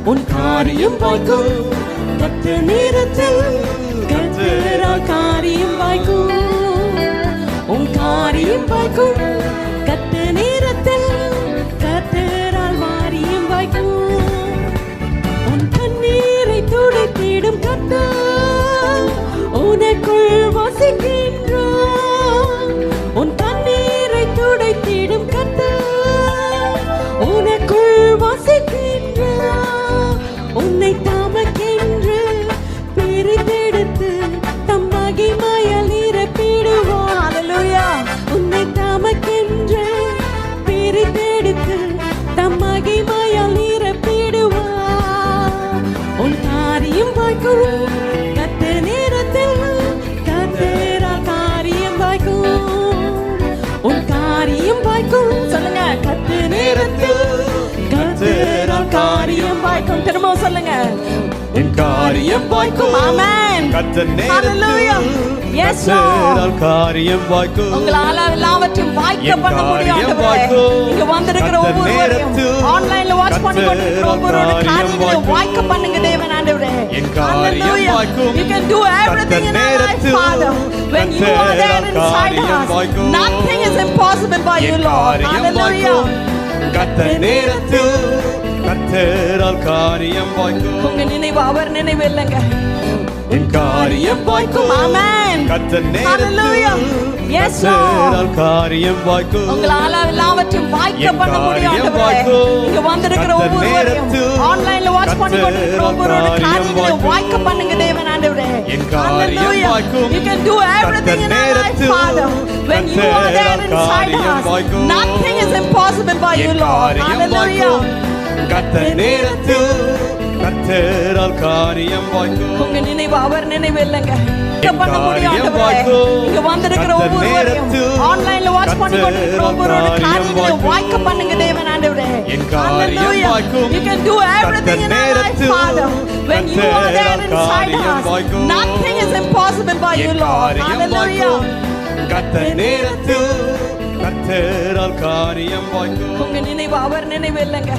உன் காரியம் வாய்க்கும். கத்த நேரத்தில் கத்தரால் காரியம் வாய்க்கும். உன் காரியம் வாய்க்கும். கத்த நேரத்தில் கத்தரால் காரியம் வாய்க்கும். உன் கண்ணீரை துடைத்திடும் கர்த்தர் உனக்குள் வசிக்கின்றார். உன் கண்ணீரை துடைத்திடும் கர்த்தர் உனக்குள் வசிக்கின்றார். உன்னை தமக்கென்று பிரித்தெடுத்து தம் மகிமையால் நிரப்பிடுவார். ஹல்லேலூயா. உன்னை தமக்கென்று பிரித்தெடுத்து தம் மகிமையால் நிரப்பிடுவார். உன் காரியம் வாய்க்கும். கத்த நேரத்தில் கத்தரால் காரியம் வாய்க்கும். உன் காரியம் வாய்க்கும். சொல்லுங்க, கத்த நேரத்தில் கத்தரால் காரியம் வாய்க்கும். திரும்ப சொல்லுங்க, என் காரியம் வாய்க்கும். ஆமென். கத்த ஹல்லேலூயா. எஸ் கத்தரால் காரியம் வாய்க்கும். உங்களால எல்லாவற்றையும் வாய்க்க பண்ண முடியும் காரியம் ஆண்டவரே. வாய்க்கும். இங்க வந்திருக்கிற கத்த ஒவ்வொருவரையும் நேரத்தில் ஆன்லைன்ல வாட்ச் பண்ணி கொண்டிருக்கிற ஒவ்வொருவரோட கத்தரால் காரியங்களை வாய்க்கும். வாய்க்க பண்ணுங்க தேவன் ஆண்டவரே. என் காரியம் Hallelujah. வாய்க்கும். You can do everything in our life, நேரத்தில் Father. When you are there கத்தரால் inside காரியம் us, வாய்க்கும். nothing is impossible by you, N Lord. காரியம் Hallelujah. வாய்க்கும். கத்த நேரத்தில் கத்தரால் காரியம் வாய்க்கும். உங்க நினைவு அவர் நினைவு இல்லைங்க. என் காரியம் வாய்க்கும். ஆமென். கத்த Hallelujah. நேரத்தில் Yes, Lord. கத்தரால் காரியம் வாய்க்கும். உங்களால எல்லாவற்றையும் வாய்க்க என் பண்ண முடியும் காரியம் ஆண்டவரே. வாய்க்கும். இங்க வந்திருக்கிற கத்த ஒவ்வொருவரையும் நேரத்தில் ஆன்லைன்ல வாட்ச் பண்ணி கொண்டிருக்கிற ஒவ்வொருவரோட கத்தரால் காரியங்களை காரியம் வாய்க்க பண்ணுங்க தேவன் ஆண்டவரே. என் காரியம் Hallelujah. வாய்க்கும். You can do everything in our life, நேரத்தில் Father. When you are there கத்தரால் inside காரியம் us, வாய்க்கும். nothing is impossible by you, N Lord. காரியம் Hallelujah. வாய்க்கும். கத்த நேரத்தில் கத்தரால் காரியம் வாய்க்கும். உங்க நினைவு அவர் நினைவு இல்லைங்க. என் பண்ண முடியும் காரியம் ஆண்டவரே. வாய்க்கும். இங்க வந்திருக்கிற கத்த ஒவ்வொருவரையும் நேரத்தில் ஆன்லைன்ல வாட்ச் பண்ணி கொண்டிருக்கிற ஒவ்வொருவரோட கத்தரால் காரியங்களை காரியம் வாய்க்க பண்ணுங்க தேவன் ஆண்டவரே. என் காரியம் Hallelujah. வாய்க்கும். You can do everything in our life, நேரத்தில் Father. When you are there கத்தரால் inside காரியம் us, வாய்க்கும். nothing is impossible by you, N Lord. காரியம் Hallelujah. வாய்க்கும். கத்த நேரத்தில் கத்தரால் காரியம் வாய்க்கும். உங்க நினைவு அவர் நினைவு இல்லைங்க.